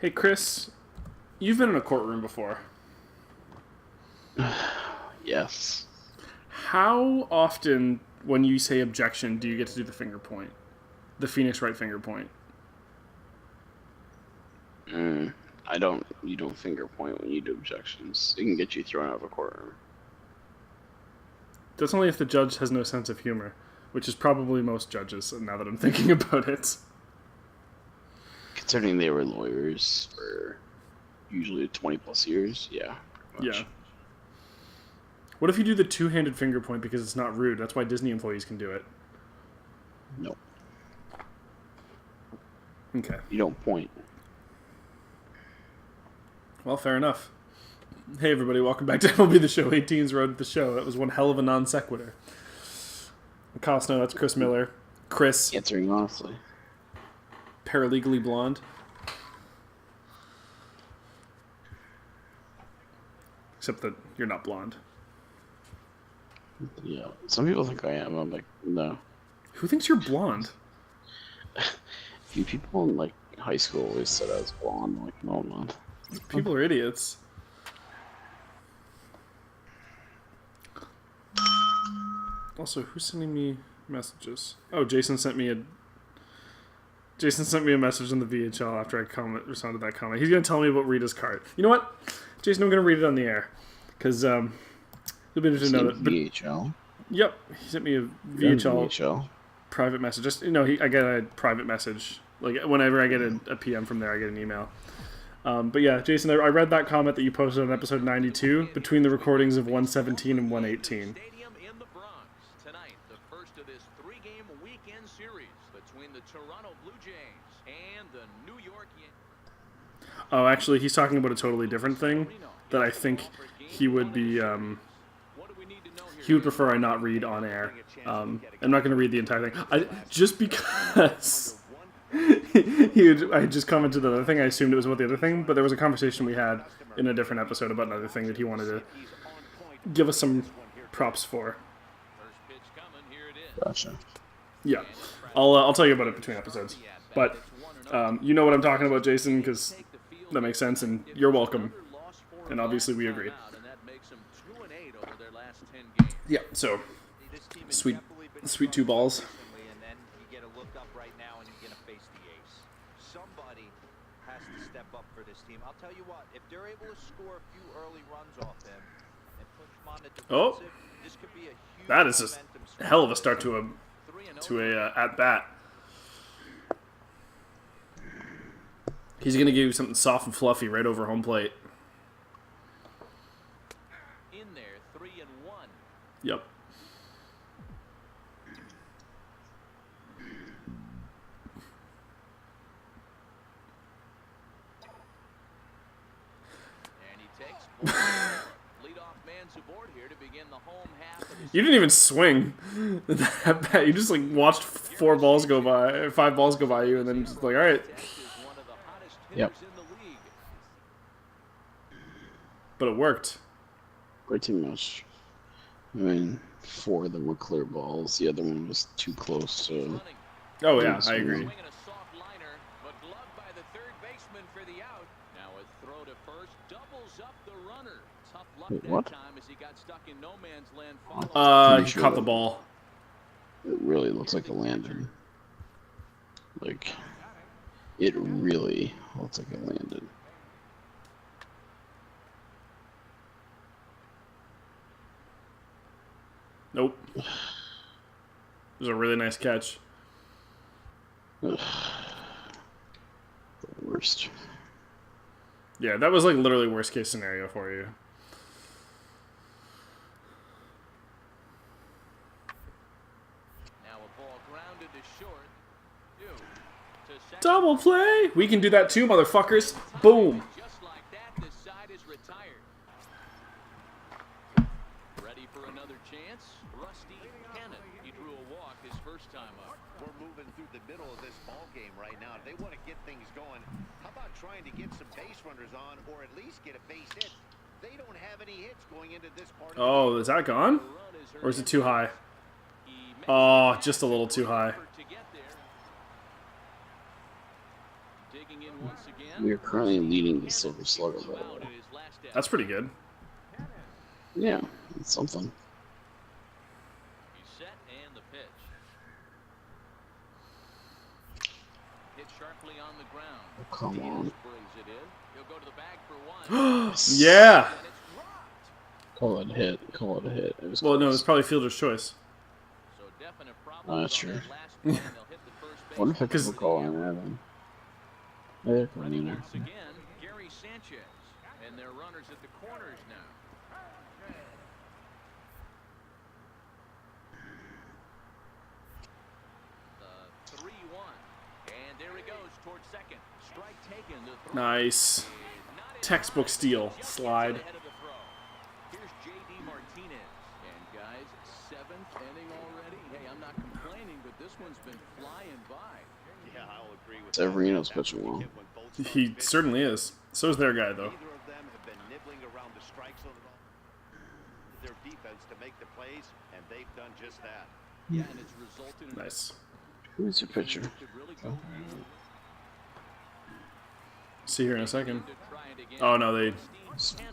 Hey, Chris, you've been in a courtroom before. Yes. How often, when you say objection, do you get to do the finger point? The Phoenix Wright finger point? You don't finger point when you do objections. It can get you thrown out of a courtroom. That's only if the judge has no sense of humor, which is probably most judges, now that I'm thinking about it. Considering they were lawyers for usually 20 plus years, yeah. Yeah. What if you do the two-handed finger point because it's not rude? That's why Disney employees can do it. No. Okay. You don't point. Well, fair enough. Hey, everybody, welcome back to MLB The Show. 18's Road to the Show. That was one hell of a non sequitur. Kyle Snow, that's Chris Miller. Chris. Answering honestly. Paralegally blonde. Except that you're not blonde. Yeah. Some people think I am. I'm like, no. Who thinks you're blonde? A few people in like high school always said I was blonde. I'm like, no, I'm not. People are idiots. Also, who's sending me messages? Oh, Jason sent me a message in the VHL after I responded to that comment. He's gonna tell me about Rita's card. You know what, Jason? I'm gonna read it on the air because you'll be interested to know that. VHL. Yep, he sent me a VHL, VHL private message. Just I get a private message. Like whenever I get a PM from there, I get an email. But yeah, Jason, I read that comment that you posted on episode 92 between the recordings of 117 and 118. Tonight, the first of this three-game weekend series between the Toronto Blue Jays and the New York Yankees. Oh, actually, he's talking about a totally different thing that I think he would be. He would prefer I not read on air. I'm not going to read the entire thing. Just because I just commented the other thing. I assumed it was about the other thing, but there was a conversation we had in a different episode about another thing that he wanted to give us some props for. Gotcha. Yeah, I'll tell you about it between episodes. But you know what I'm talking about, Jason, because that makes sense, and you're welcome. And obviously we agree. Yeah, so sweet two balls. Somebody has to step up for this team. I'll tell you what, if they're able to score a few early runs off them and push them on the defensive, this could be a huge that is a hell of a start to a at bat. He's gonna give you something soft and fluffy right over home plate. In there, 3-1. Yep. You didn't even swing that bat. You just like watched 5 balls go by you, and then just like, all right. Yep. But it worked. Way too much. I mean, 4 of them were clear balls. The other one was too close. So. Oh yeah, I agree. Wait, what? He caught the ball. It really looks like a landed. Like, it really looks like it landed. Nope. It was a really nice catch. The worst. Yeah, that was like literally worst case scenario for you. Double play! We can do that too, motherfuckers. Boom. Just like that, this side is retired. Ready for another chance? Rusty Cannon. He drew a walk his first time up. we're moving through the middle of this ball game right now. If they want to get things going, how about trying to get some base runners on, or at least get a base hit? They don't have any hits going into this part. Oh, is that gone? Or is it too high? Oh, just a little too high. We are currently leading the Silver Slugger, by the way. That's pretty good. Yeah, it's something. He's set and the pitch. Hit sharply on the ground. Oh, come on. Brings it in. He'll go to the bag for one. Yeah. And it's dropped. Call it a hit. Call it a hit. It was Well, no, close. it's probably fielder's choice. So definite Oh, problems that's on true. that last play, and they'll hit the first base. What if I Because- could call on that then? Yeah, they're coming Ready in there. once again, Gary Sanchez. And their runners at the corners now. The 3-1. And there he goes towards second. Strike taken. The throw Nice. is not in Textbook time. steal. Just Slide. ahead of the throw. Here's J.D. Martinez. And guys, 7th inning already. Hey, I'm not complaining, but this one's been flying by. Yeah, I'll agree with Severino's that. pitching well. When both starters He pitch, certainly is. So is their guy, though. neither of them have been nibbling around the strike zone at all. Their defense to make the plays, and they've done just that. Yeah, and it's resulted in Nice. Who's your pitcher? could really go See you here in a second. to try it again. Oh, no, they... As the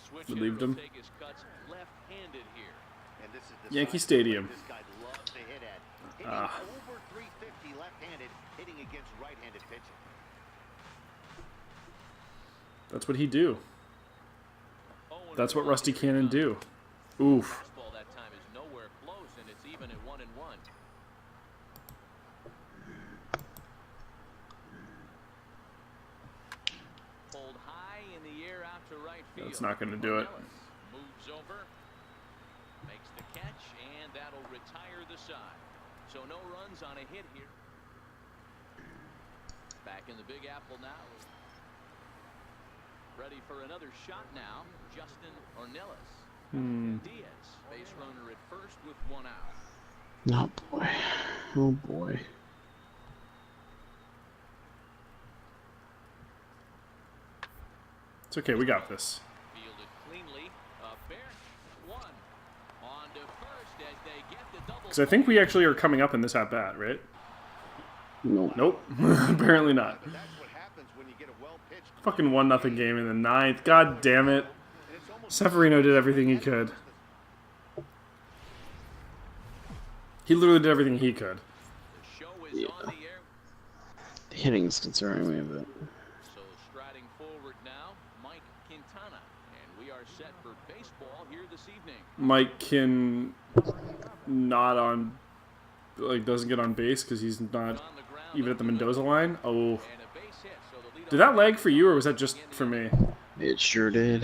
switch hitter Relieved him. will take his cuts left-handed here. And this is the Yankee side Stadium. this guy loves to hit at. Hitting Ah. over 350 left-handed, hitting against right-handed pitching. That's what he do. That's what Rusty Cannon do. Oof. Fastball that time is nowhere close, and it's even at 1-1. Pulled high in the air out to right field. That's not going to do it. Moves over, makes the catch, and that'll retire the side. So no runs on a hit here. Back in the Big Apple now. Ready for another shot now. Justin Ornelas. Diaz, base runner at first with 1 out. Oh boy. Oh boy. It's okay, we got this. Fielded cleanly. Bear one. On to first as they get the double. Because I think we actually are coming up in this at-bat, right? No. Nope. Apparently not. But that's what happens when you get a well-pitched. Fucking 1-0 game in the 9th. God damn it. And it's almost Severino did everything he could. He literally did everything he could. The show is on the air. The hitting is concerning me a bit. So striding forward now, Mike Quintana. And we are set for baseball here this evening. Mike can not on, like, doesn't get on base because he's not On the ground, even at the Mendoza line. Oh. and a base hit. So the lead Did that lag for you or was that just for me? It sure did.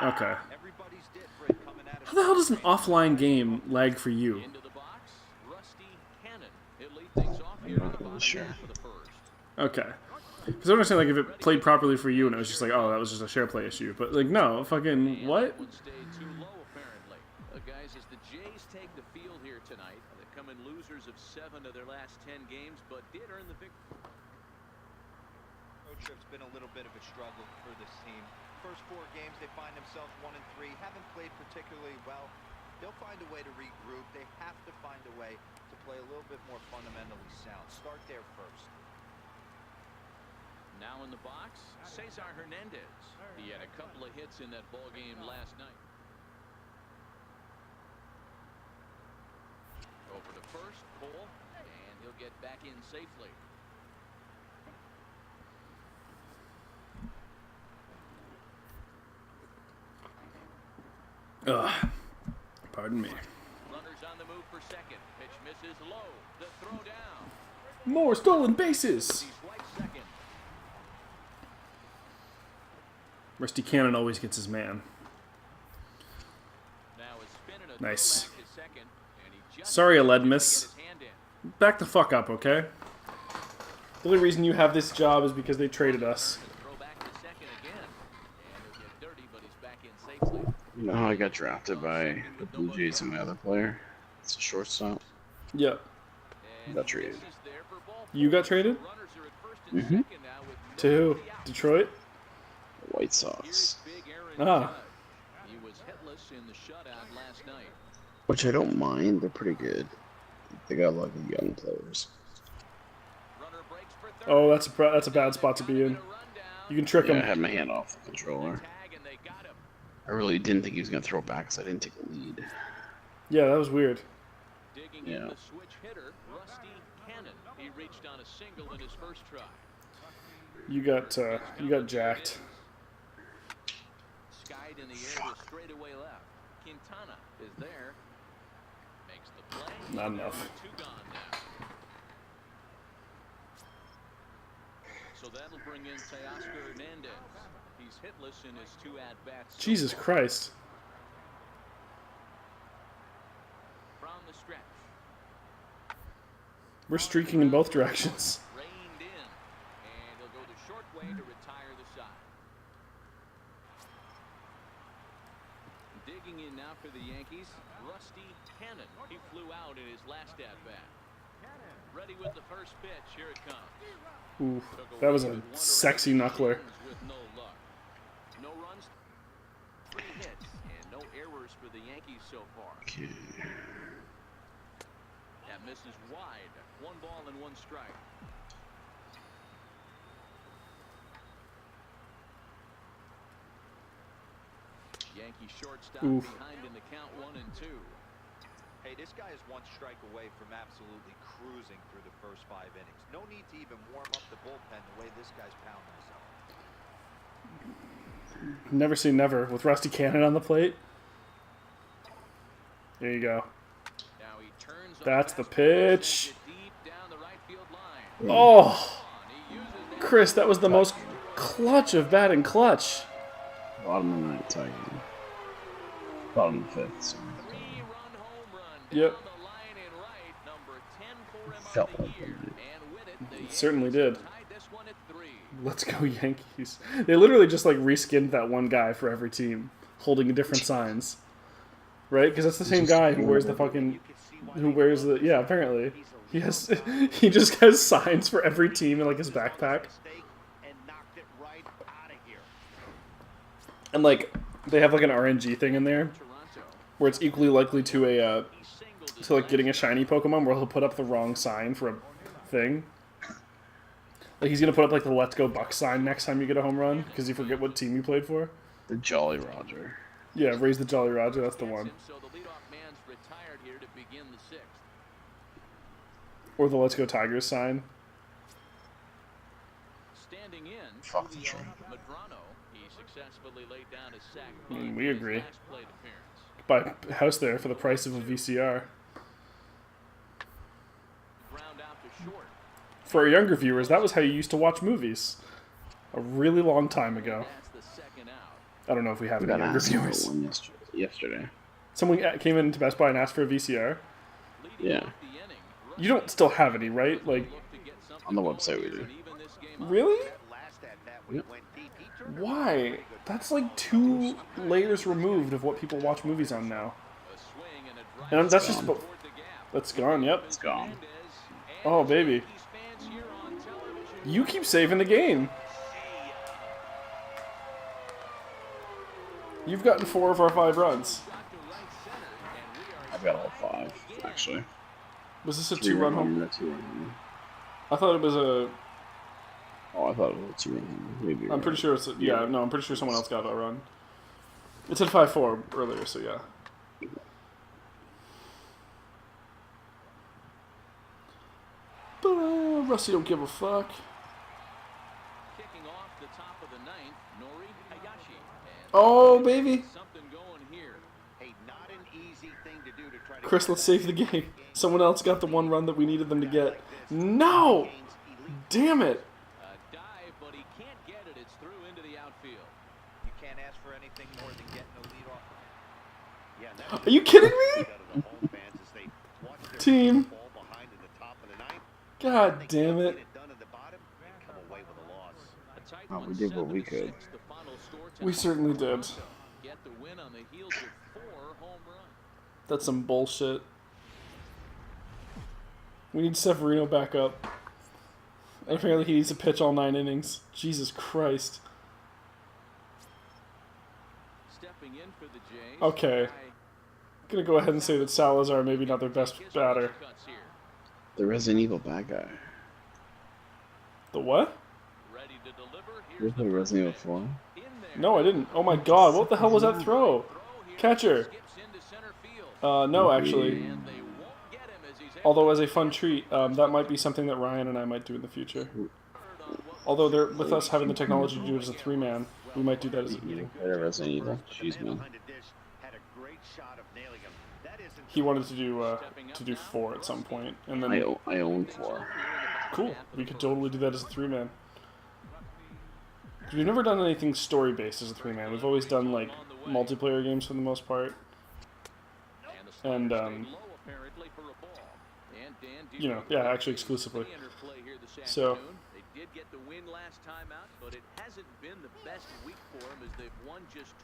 Okay. Everybody's different coming at it. How the hell does an offline game lag for you? into the box, Rusty Cannon. He'll lead things off here in the not really bottom sure. half of the first. Okay. Because I understand, like, if it played properly for you and it was just like, oh, that was just a share play issue. But, like, no, fucking, what? Would stay too low apparently. Guys, as the Jays take the field here tonight, they come in losers of 7 of their last 10 games, but did earn the victory. Road trip's been a little bit of a struggle for this team. First 4 games, they find themselves 1-3, haven't played particularly well. They'll find a way to regroup. They have to find a way to play a little bit more fundamentally sound. Start there first. Now in the box, Cesar Hernandez. He had a couple of hits in that ball game last night. Over to first, Cole, and he'll get back in safely. Ugh. Pardon me. Runners on the move for second. Pitch misses low. The throw down. More stolen bases! He's right second. Rusty Cannon always gets his man. Now it's spinning a Nice. throw back to second, and he just Sorry, managed to Aledmus. get his hand in. Back the fuck up, okay? The only reason you have this job is because they traded us. Throw back to second again. And he'll get dirty, but he's back in safely. You know how I got drafted by the Blue Jays and my other player? It's a shortstop. Yep. Got traded. You got traded? Mm-hmm. To who? Detroit? White Sox. Ah. He was hitless in the shutout last night. Which I don't mind. They're pretty good. They got a lot of young players. Runner breaks for third. Oh, that's a bad spot to be in. You can trick Yeah, I him. had my hand off the controller. Tag and they got him. I really didn't think he was going to throw it back, so I didn't take the lead. Yeah, that was weird. Digging Yeah. in the switch hitter, Rusty Cannon. He reached on a single in his first try. You got jacked. Skied in the air to straightaway left. Quintana is there. Makes the play. Not enough. Two gone now. So that'll bring in Teoscar Hernandez. He's hitless in his 2 at-bats. so Jesus far. Christ. From the stretch. We're streaking in both directions. Reined in. And he'll go the short way to retire the side. Digging in now for the Yankees, Rusty Cannon. He flew out in his last at-bat. Ready with the first pitch. Here it comes. Ooh, that was a sexy knuckler. With no luck. No runs, 3 hits, and no errors for the Yankees so far. Okay. That misses wide. 1 ball and 1 strike. Yankee shortstop Oof. behind in the count 1-2. Hey, this guy is 1 strike away from absolutely cruising through the first 5 innings. No need to even warm up the bullpen the way this guy's pounding himself. Never say never with Rusty Cannon on the plate. There you go. Now he turns on That's the fastball, pitch. sends it deep down the right field line. Oh, He uses that Chris, that was the most clutch of batting clutch. Bottom of the 9th, Tiger. Bottom of the 5th. So. 3-run home run Yep. down the line and right. Number 10 for him Felt on the like year. it. And with it, the It certainly Yankees did. tied this one at 3. Let's go Yankees. They literally just like reskinned that one guy for every team, holding different signs. Right? Because that's the same guy who wears the fucking, yeah, apparently. He has, he just has signs for every team in like his backpack. And knocked it right out of here. And like, they have like an RNG thing in there, Toronto. where it's equally likely to He singled his to like getting a shiny Pokemon where he'll put up the wrong sign for a thing. Like he's gonna put up like the Let's Go Bucks sign next time you get a home run because you forget what team you played for. The Jolly Roger. Yeah, raise the Jolly Roger. That's the gets one. him, so the leadoff man's retired here to begin the 6th. Or the Let's Go Tigers sign. Standing in, Fuck the Julio train. Medrano. He successfully laid down his sac Mm, bunt we in his agree. last plate appearance. Buy a house there for the price of a VCR. Ground out to short. For our younger viewers, that was how you used to watch movies. A really long time ago. That's the second out. I don't know if we have I any got younger asked for viewers. one yesterday. Someone came into Best Buy and asked for a VCR. Leading Yeah. off the inning, You don't still have any, right? Like, look to get something On the going website we here do. and even this game up. really? That last at bat when Yep. he went deep, he turned it Why? That's like 2 layers removed of what people watch movies on now. A swing and a drive And that's just toward the gap. that's gone. Yep. It's gone. Hernandez Oh and baby, Yankees fans here on television. you keep saving the game. You've gotten 4 of our 5 runs. Shot to right center, and we are I've got all 5, actually. Was this a 3-run 2-run home? homer, 2-run homer. I thought it was a. Oh, I thought it was a 2-run homer. Maybe. I'm pretty sure it's a, yeah. No, I'm pretty sure someone else got a run. It said 5-4 earlier, so yeah. But Rusty don't give a fuck. kicking off the top of the 9th, Nori Hayashi. And Oh baby, something going here. Hey, not an easy thing to do to try to Chris, let's save the game. Someone else got the 1 run that we needed them to get. No, damn it. A dive, but he can't get it. It's through into the outfield. You can't ask for anything more than getting a lead off. Yeah, that's Are you kidding me? out of the home fans as they watch their Team. ball behind in the top of the 9th. God They damn get it. done at the bottom and come away with a loss. A tight Oh, one, we did what we 7-6, could. the final score We tonight. certainly did. Toronto get the win on the heels of 4 home runs. That's some bullshit. We need Severino back up. And apparently he needs to pitch all 9 innings. Jesus Christ. Stepping in for the Jays. Okay. I'm gonna go ahead and say that Salazar maybe not their best batter. The Resident Evil bad guy. The what? Ready to deliver. You played Resident Evil 4? No, I didn't. Oh my god, what the hell was that throw? Catcher. No, actually. Although as a fun treat, that might be something that Ryan and I might do in the future. Although with us having the technology to do it as a 3-man, we might do that as a... Resident Evil. Jeez, man. He wanted to do 4 at some point, and then I own 4. Cool. We could totally do that as a 3-man. We've never done anything story-based as a 3-man. We've always done, like, multiplayer games for the most part. And, you know, yeah, actually exclusively. So,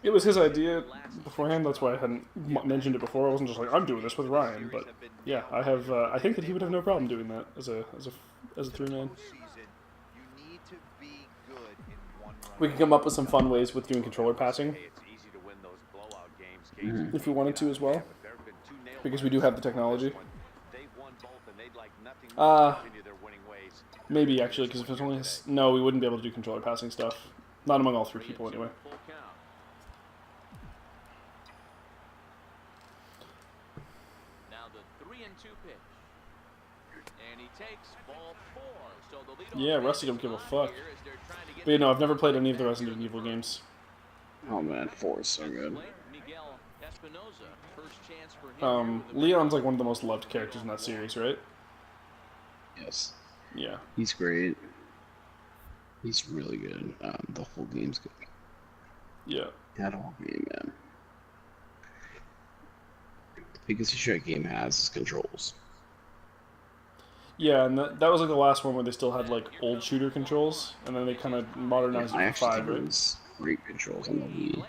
it was his idea beforehand. That's why I hadn't mentioned it before. I wasn't just like, I'm doing this with Ryan. But, yeah, I have, I think that he would have no problem doing that as a 3-man. We could come up with some fun ways with doing controller passing, if we wanted to as well, because we do have the technology. Maybe actually, because if it's only no, we wouldn't be able to do controller passing stuff. Not among all 3 people anyway. Now the 3-2 pitch, and he takes ball 4. So the lead Yeah, Rusty don't give a fuck. But you know, I've never played any of the Resident Evil games. Oh man, 4 is so good. Leon's like one of the most loved characters in that series, right? Yes. Yeah. He's great. He's really good. The whole game's good. Yeah. That whole game, man. The biggest issue that game has is controls. Yeah, and that was like the last one where they still had like old shooter controls, and then they kind of modernized it for 5, right? It great controls on the Wii.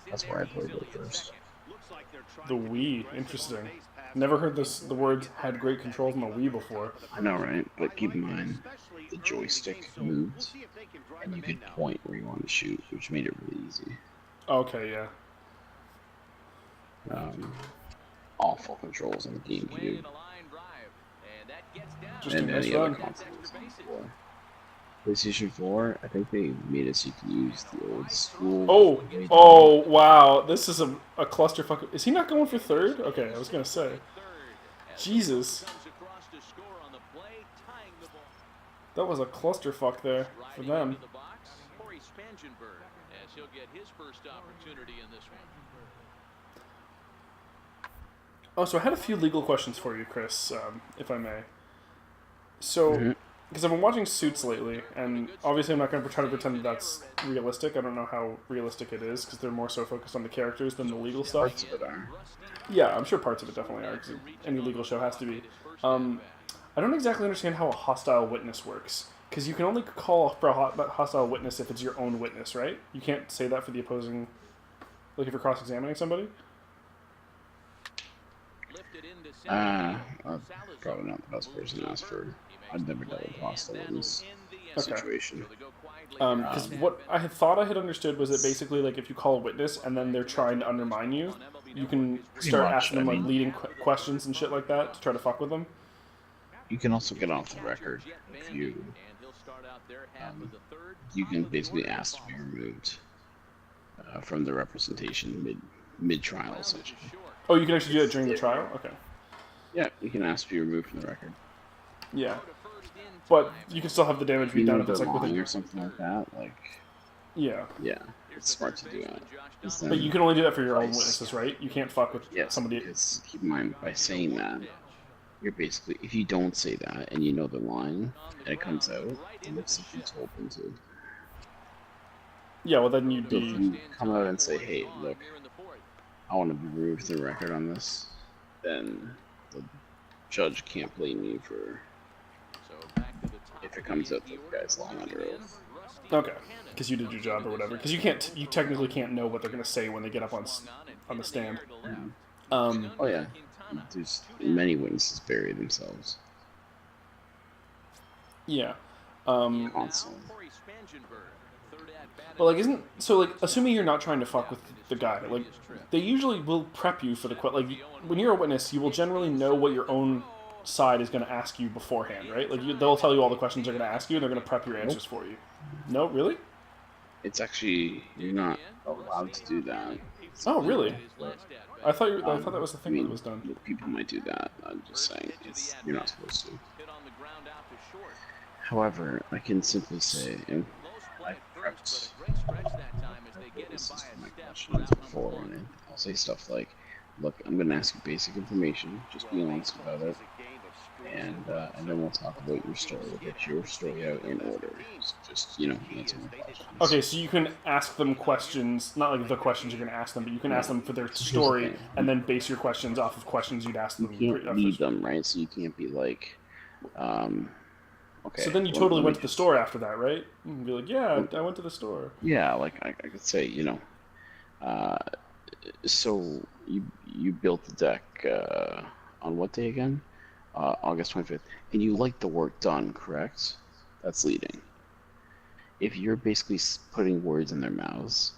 That's where I played it first. The Wii, interesting. Never heard the words had great controls on the Wii before. I know, right? But keep in mind, the joystick moved, and you could point where you wanted to shoot, which made it really easy. Okay, yeah. Awful controls on the GameCube. Just And a nice any other run. consoles. PlayStation 4, I think they made it so you can use the old school. Oh, wow. This is a clusterfuck. Is he not going for 3rd? Okay, I was going to say. Jesus. That was a clusterfuck there for them. Oh, so I had a few legal questions for you, Chris, if I may. So, because I've been watching Suits lately, and obviously I'm not going to try to pretend that that's realistic. I don't know how realistic it is, because they're more so focused on the characters than the legal stuff. Parts of it are. Yeah, I'm sure parts of it definitely are, because any legal show has to be. I don't exactly understand how a hostile witness works, because you can only call for a hostile witness if it's your own witness, right? You can't say that for the opposing, like if you're cross-examining somebody? I'm probably not the best person to ask for. I've never dealt with hostile in this situation. Because what I had thought I had understood was that basically, like, if you call a witness and then they're trying to undermine you, you can start asking them, like, leading questions and shit like that to try to fuck with them. You can also get off the record if you... you can basically ask to be removed from the representation mid-trial, essentially. Oh, you can actually do that during the trial? Okay. Yeah, you can ask to be removed from the record. Yeah. But you can still have the damage be done if it's like lying or something like that. Like, yeah. Yeah, it's smart to do that. But you can only do that for your own witnesses, right? You can't fuck with somebody. Because keep in mind, by saying that, you're basically, if you don't say that and you know they're lying and it comes out, then it's if you told them to. Yeah, well then you'd So be. if you come out and say, hey, look, I want to be removed from the record on this, then the judge can't blame you for if it comes out that the guy's lying under oath. Okay, because you did your job or whatever. Because you technically can't know what they're gonna say when they get up on the stand. Yeah. Oh yeah, there's many witnesses bury themselves. Yeah. constantly. But like, isn't so like assuming you're not trying to fuck with the guy, like they usually will prep you for the like when you're a witness, you will generally know what your own side is going to ask you beforehand, right? Like they'll tell you all the questions they're going to ask you, and they're going to prep your Nope. answers for you. No, really? It's actually you're not allowed to do that. Oh, really? I thought I thought that was the I thing that mean, was done. people might do that. I'm just saying, you're not supposed to. However, I can simply say, and I've prepped my questions before, and I'll say stuff like, "Look, I'm going to ask you basic information. Just be honest about it, and then we'll talk about your story. We'll get your story out in order. Just answer my questions." Okay, so you can ask them questions, not like the questions you're going to ask them, but you can ask them for their So here's the story, thing. and then base your questions off of questions you'd ask You them. can't lead them, right? So you can't be like, okay. So then you totally went to the store after that, right? You can be like, yeah, I went to the store. Yeah, like I could say, so you built the deck on what day again? August 25th. And you like the work done, correct? That's leading. If you're basically putting words in their mouths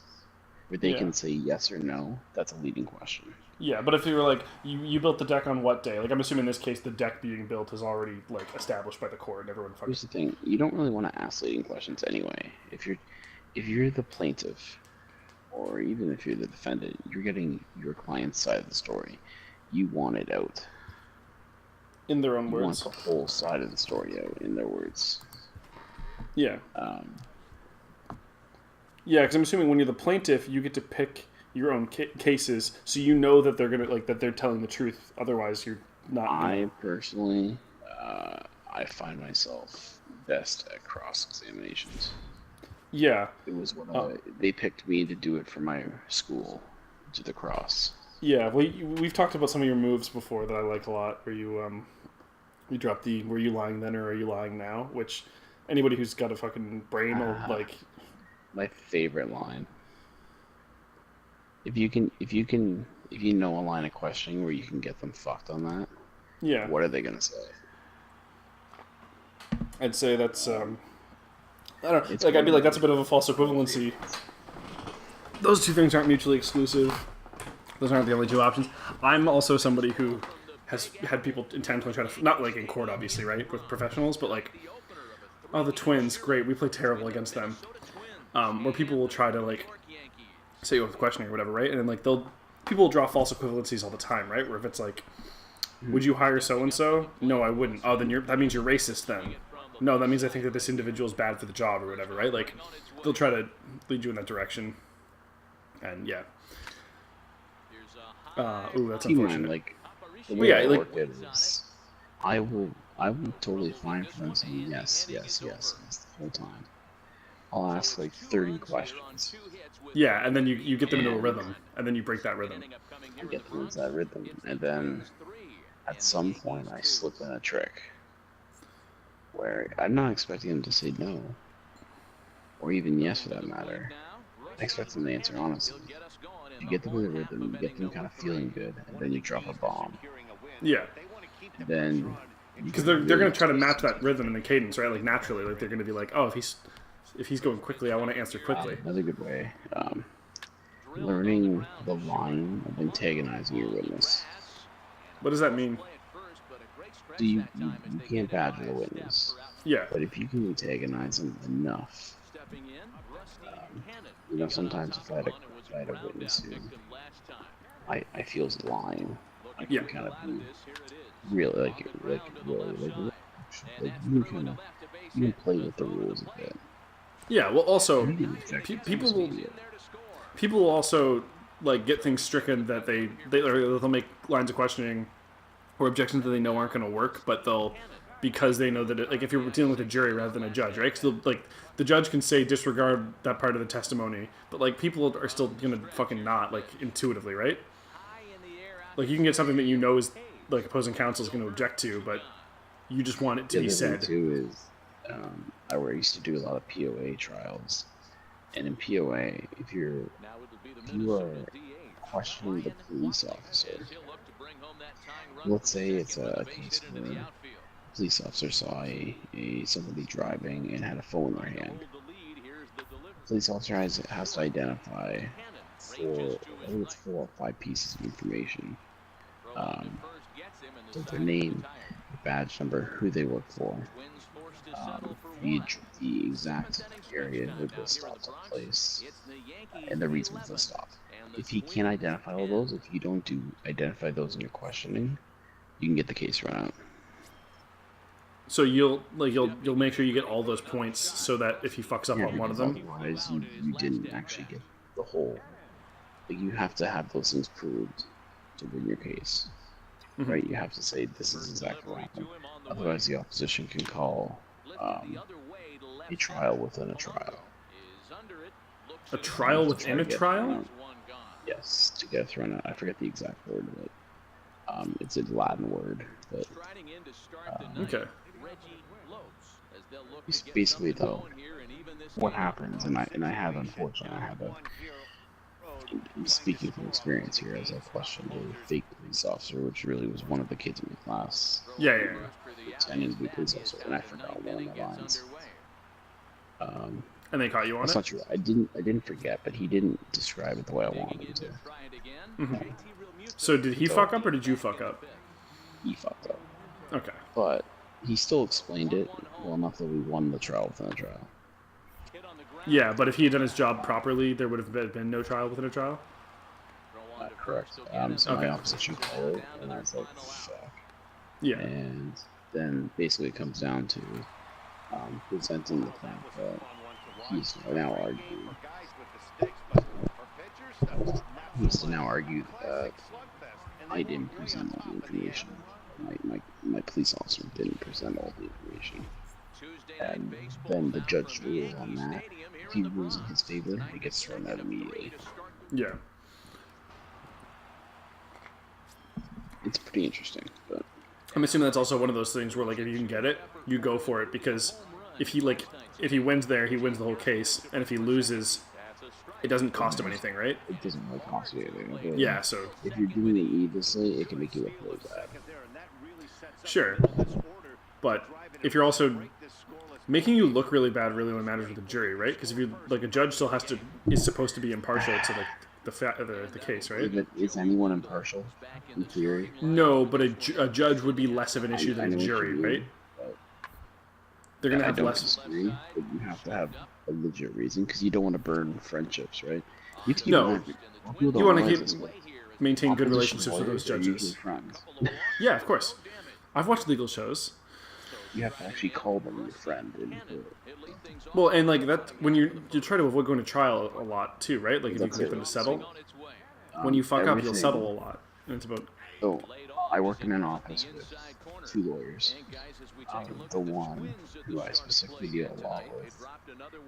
where they can say yes or no, that's a leading question. Yeah, but if you were like, you built the deck on what day? Like, I'm assuming in this case the deck being built is already, like, established by the court and everyone fucking... Here's the thing. You don't really want to ask leading questions anyway. If you're the plaintiff, or even if you're the defendant, you're getting your client's side of the story. You want it out. In their own You words. want the whole side of the story out in their words. Yeah. Yeah, because I'm assuming when you're the plaintiff, you get to pick your own cases, so you know that they're gonna that they're telling the truth. Otherwise, you're not. I personally, I find myself best at cross examinations. Yeah. It was they picked me to do it for my school, to the cross. Yeah, we've talked about some of your moves before that I like a lot, where you drop the "were you lying then or are you lying now?" Which anybody who's got a fucking brain will like. My favorite line. If you know a line of questioning where you can get them fucked on that, yeah. What are they gonna say? I'd say that's I don't know. Like I'd be like that's a bit of a false equivalency. Those two things aren't mutually exclusive. Those aren't the only two options. I'm also somebody who has had people intentionally try to not like in court, obviously, right, with professionals, but like, oh, the Twins, great, we play terrible against them. Where people will try to like say with questioning or whatever, right? And then like people will draw false equivalencies all the time, right? Where if it's like, would you hire so and so? No, I wouldn't. Oh, then that means you're racist then. No, that means I think that this individual is bad for the job or whatever, right? Like they'll try to lead you in that direction. And yeah. Ooh, that's unfortunate. Like, the way I work it is, I will totally fine for them saying yes the whole time. I'll ask like 30 questions. Yeah, and then you get them into a rhythm, and then you break that rhythm. I get them into that rhythm, and then at some point I slip in a trick where I'm not expecting them to say no, or even yes for that matter. I expect them to answer honestly. You get them in the rhythm, you get them kind of feeling good, and then you drop a bomb. Yeah. And then because they're going to try to match that rhythm and the cadence, right? Like naturally, like they're going to be like, oh, if he's going quickly, I want to answer quickly. Another good way. Learning the line of antagonizing your witness. What does that mean? So you can't badger the witness. Yeah. But if you can antagonize them enough, sometimes if I had a witness who I feel is lying, I can kind of be really you can play with the rules a bit. Yeah, well, also people will also like get things stricken that they'll make lines of questioning or objections that they know aren't going to work, but because they know that if you're dealing with a jury rather than a judge, right? So like the judge can say disregard that part of the testimony, but like people are still going to fucking not like intuitively, right? Like you can get something that you know is like opposing counsel is going to object to, but you just want it to be said. The other thing too is I used to do a lot of POA trials, and in POA, if you are questioning the police officer, let's say it's a case where police officer saw somebody driving and had a phone in their hand. Police officer has to identify I think it's 4 or 5 pieces of information. So their name, badge number, who they work for, the exact area where the stop took place, and the reason for the stop. If he can't identify all those, if you don't identify those in your questioning, you can get the case run out. So you'll make sure you get all those points so that if he fucks up on one of them, otherwise you didn't actually get the whole. Like, you have to have those things proved to win your case, right? You have to say this is exactly what happened. Otherwise, the opposition can call a trial within a trial. A trial within a trial? Yes, to get thrown out. I forget the exact word of it. It's a Latin word, but okay. Basically, though, what happens, and I have, unfortunately, I'm speaking from experience here, as I questioned a fake police officer, which really was one of the kids in my class. Yeah. Pretending to be a police officer, and I forgot one of my lines. And they caught you on That's it? not true. I didn't forget, but he didn't describe it the way I wanted him to. Mm-hmm. So did he fuck up or did you fuck up? He fucked up. Okay. But he still explained it well enough that we won the trial within a trial. Yeah, but if he had done his job properly, there would have been no trial within a trial? Correct. So my opposition called it, and I was like, fuck. Yeah. And then basically it comes down to presenting the fact that he's now arguing. He's to now argue that I didn't present all the information. My police officer didn't present all the information. And then the judge rules on that. If he rules in his favor, he gets thrown out immediately. Yeah. It's pretty interesting, but I'm assuming that's also one of those things where, like, if you can get it, you go for it, because if he wins there, he wins the whole case, and if he loses, it doesn't cost him anything, right? it doesn't really cost you anything. Yeah, so If you're doing it needlessly, it can make you look really bad. sure. But if you're also making you look really bad, really only matters with the jury, right? Because if you a judge still is supposed to be impartial to the case, right? Is anyone impartial in theory? No, but a judge would be less of an issue than a jury, right? They're gonna have less. Disagree, but you have to have a legit reason, because you don't want to burn friendships, right? No, you want to maintain good relationships with those judges. Yeah, of course. I've watched legal shows. You have to actually call them your friend. Well, and like that, when you try to avoid going to trial a lot too, right? Like if you can get them to settle, when you fuck up, you'll settle a lot. And it's about. So, I work in an office with 2 lawyers. The one who I specifically deal a lot with,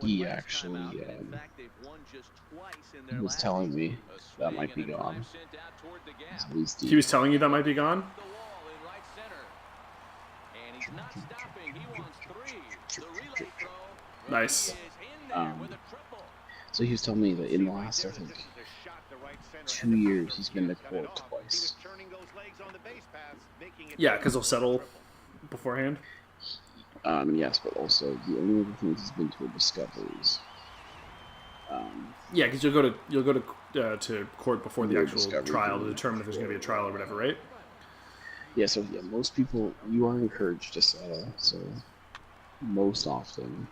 he actually he was telling me that might be gone. He was telling you that might be gone? Nice. So he was telling me that in the last, I think, 2 years, he's been to court twice. Yeah, because they'll settle beforehand. Yes, but also the only other things he's been to are discoveries. Yeah, because you'll go to court before the actual trial to determine if there's going to be a trial or whatever, right? Yeah, so most people, you are encouraged to settle, so most often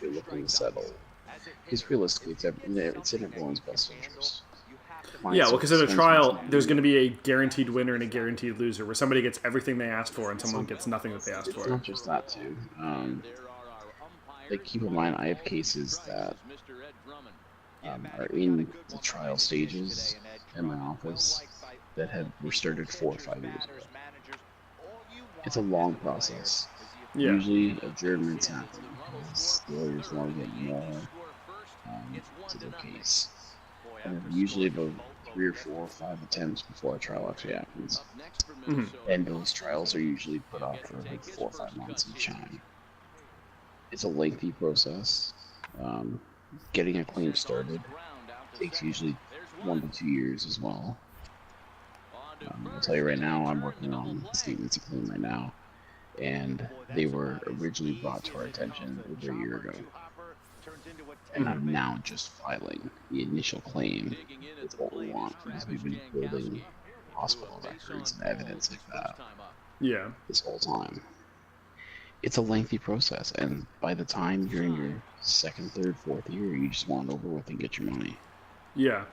you're looking to settle. Because realistically, it's in everyone's best interest. Yeah, well, because in a trial, there's going to be a guaranteed winner and a guaranteed loser, where somebody gets everything they asked for and someone gets nothing that they asked for. It's not just that, too. Like, keep in mind, I have cases that are in the trial stages in my office that were started 4 or 5 years ago. It's a long process. Yeah. Usually, adjournments happen because lawyers want to get more to their case. And usually about 3 or 4 or 5 attempts before a trial actually happens. Mm-hmm. And those trials are usually put off for like 4 or 5 months each time. It's a lengthy process. Getting a claim started takes usually 1 to 2 years as well. I'll tell you right now, I'm working on statements of claim right now, and they were originally brought to our attention over a year ago, and I'm now just filing the initial claim. It's what we want because we've been building hospital records and evidence like that Yeah. this whole time. It's a lengthy process, and by the time you're in your second, third, fourth year, you just want it over with and get your money. Yeah.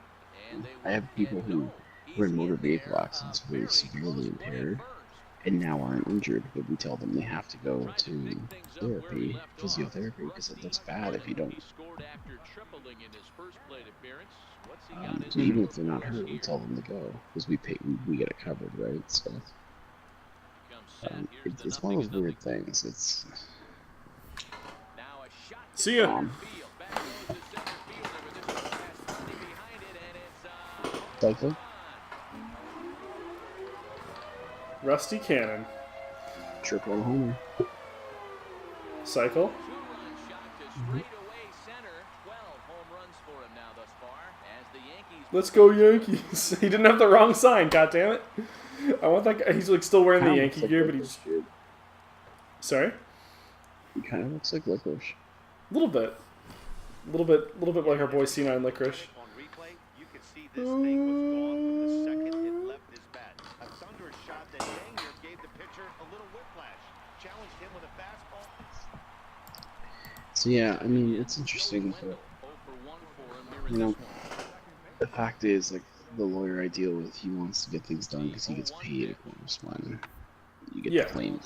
I have people who were in motor vehicle accidents who are severely impaired and now aren't injured, but we tell them they have to go to therapy, physiotherapy, because it looks bad if you don't. So even if they're not hurt, we tell them to go because we pay, we get it covered, right? So it's one of those weird things. It's See ya. cycle. Rusty Cannon. Triple homer. Cycle. Let's go Yankees. He didn't have the wrong sign, goddammit. I want that guy. He's like still wearing the Yankee gear, but he's... Sorry? He kind of looks like licorice. A little bit. A little bit like our boy C9 Licorice. On replay, you can see this thing was gone from the second it left his bat. A thunderous shot that dang near gave the pitcher a little whiplash. Challenged him with a fastball. So yeah, I mean, it's interesting, but, you know, the fact is, like, the lawyer I deal with, he wants to get things done because he gets paid, of course, when you get the claim.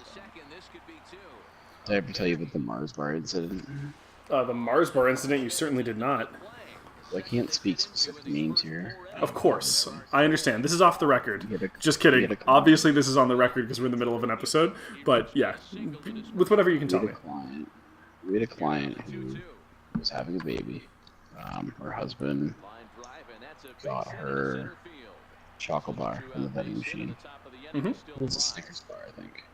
Did I ever tell you about the Mars bar incident? The Mars bar incident, you certainly did not. Well, I can't speak specific names here. Of course. I understand. This is off the record. We had Just kidding. we had a- Obviously, this is on the record because we're in the middle of an episode. But, yeah. With whatever you can tell me. We had a client who was having a baby. Her husband got her chocolate bar from the vending machine. Mm-hmm. It was a Snickers bar, I think.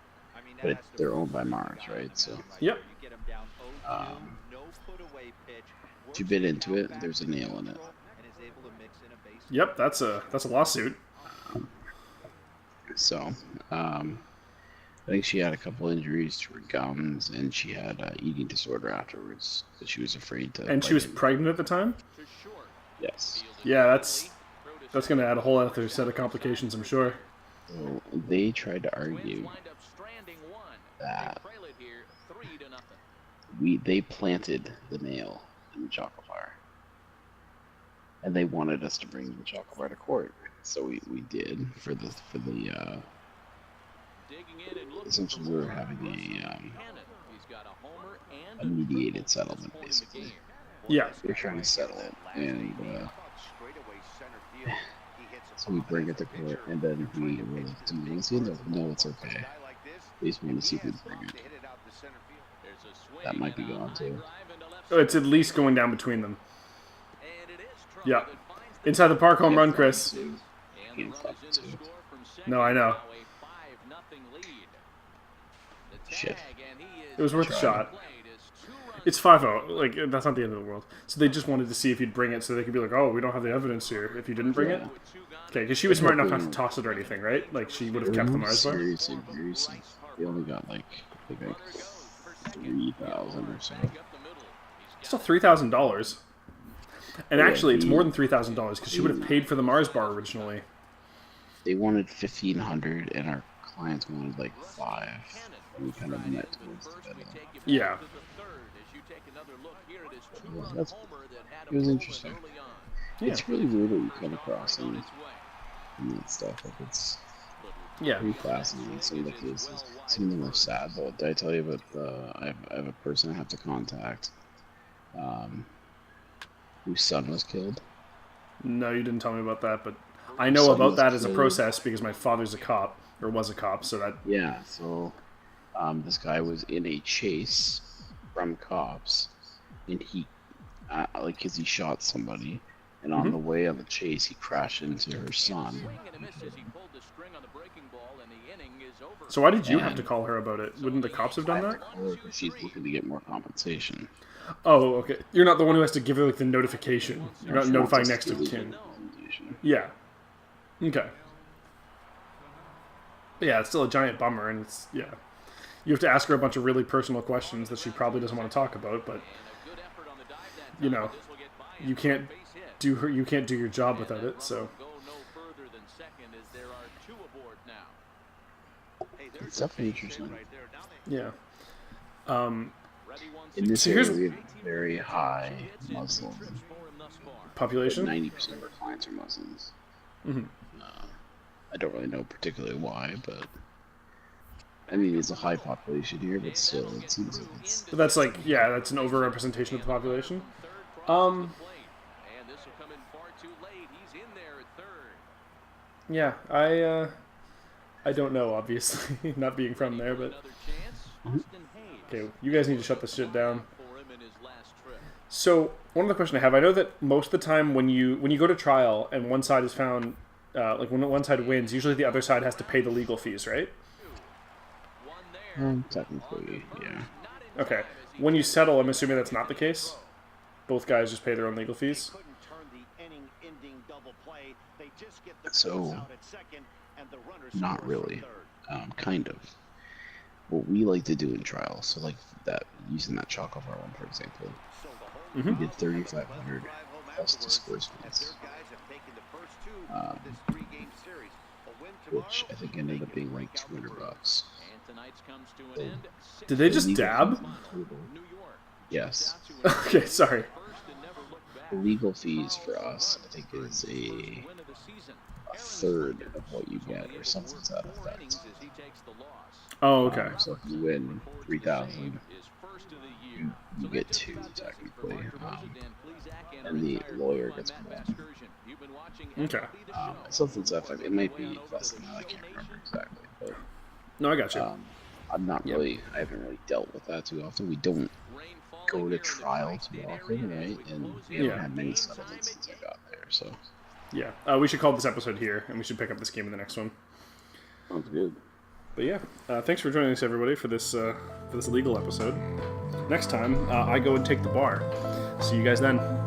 But they're owned by Mars, right? So Yep. she bit into it. There's a nail in it. Yep, that's a lawsuit. So, I think she had a couple injuries to her gums, and she had an eating disorder afterwards. But she was afraid to. And she was pregnant at the time? Yes. Yeah, that's going to add a whole other set of complications, I'm sure. So they tried to argue that they planted the nail in the chocolate bar, and they wanted us to bring the chocolate bar to court. So we did for the essentially we were having a mediated settlement, basically. Yeah. We're trying to settle it, and so we bring it to court, and then we were like, do you want to see it? No, it's okay. They just want to see if we bring it. That might be gone too. It's at least going down between them. Yeah. Inside the park home run, Chris. Can't fuck it too. No, I know. Shit. It was worth a shot. It's 5-0. Like, that's not the end of the world. So they just wanted to see if you'd bring it so they could be like, oh, we don't have the evidence here if you didn't bring it. Okay, because she was smart enough not to toss it or anything, right? Like, she would have kept the Mars bar. Seriously. They only got like 3,000 or so. Still $3,000. And actually, it's more than $3,000 because she would have paid for the Mars bar originally. They wanted 1,500, and our clients wanted like 5. And we kind of met towards the middle. Yeah. It was interesting. Yeah. It's really weird what you come across in that stuff. Like, it's pretty fascinating. Some of the cases, some of them are sad. But did I tell you about I have a person I have to contact, whose son was killed. No, you didn't tell me about that, but I know about that as a process because my father's a cop, or was a cop, so that... Yeah, so this guy was in a chase from cops, and he, because he shot somebody, and on the way on the chase, he crashed into her son. So why did you have to call her about it? Wouldn't the cops have done that? She's looking to get more compensation. Oh, okay. You're not the one who has to give her, like, the notification. You're not notifying next of kin. Yeah. Okay. Yeah, it's still a giant bummer, and it's you have to ask her a bunch of really personal questions that she probably doesn't want to talk about, but you can't do your job without it. So It's definitely interesting. yeah. In this So area, here's- we have very high Muslim. Population. 90% of our clients are Muslims. Mm-hmm. I don't really know particularly why, but I mean, it's a high population here, but still, it seems like it's. But that's that's an overrepresentation of the population. Yeah, I don't know, obviously, not being from there, but okay, you guys need to shut this shit down. So one other question I have: I know that most of the time when you go to trial and one side is found, like when one side wins, usually the other side has to pay the legal fees, right? Technically, yeah. Okay. When you settle, I'm assuming that's not the case. Both guys just pay their own legal fees. So, not really. Kind of. What we like to do in trials, so like that, using that chocolate bar one, for example, we did 3,500 plus disbursements, which I think ended up being like $200. Did they just dab? Yes. Okay, sorry. The legal fees for us, I think, is a third of what you get, or something to that effect. Oh, okay. So if you win 3,000, you get 2 technically, and the lawyer gets 1. Okay. Something to that effect. It might be less than that. I can't remember exactly, but No, I got you. I'm not really. I haven't really dealt with that too often. We don't go to trial too often, right? And we haven't had many settlements since I got there, so. Yeah. We should call this episode here, and we should pick up this game in the next one. Sounds good. But yeah, thanks for joining us, everybody, for this legal episode. Next time, I go and take the bar. See you guys then.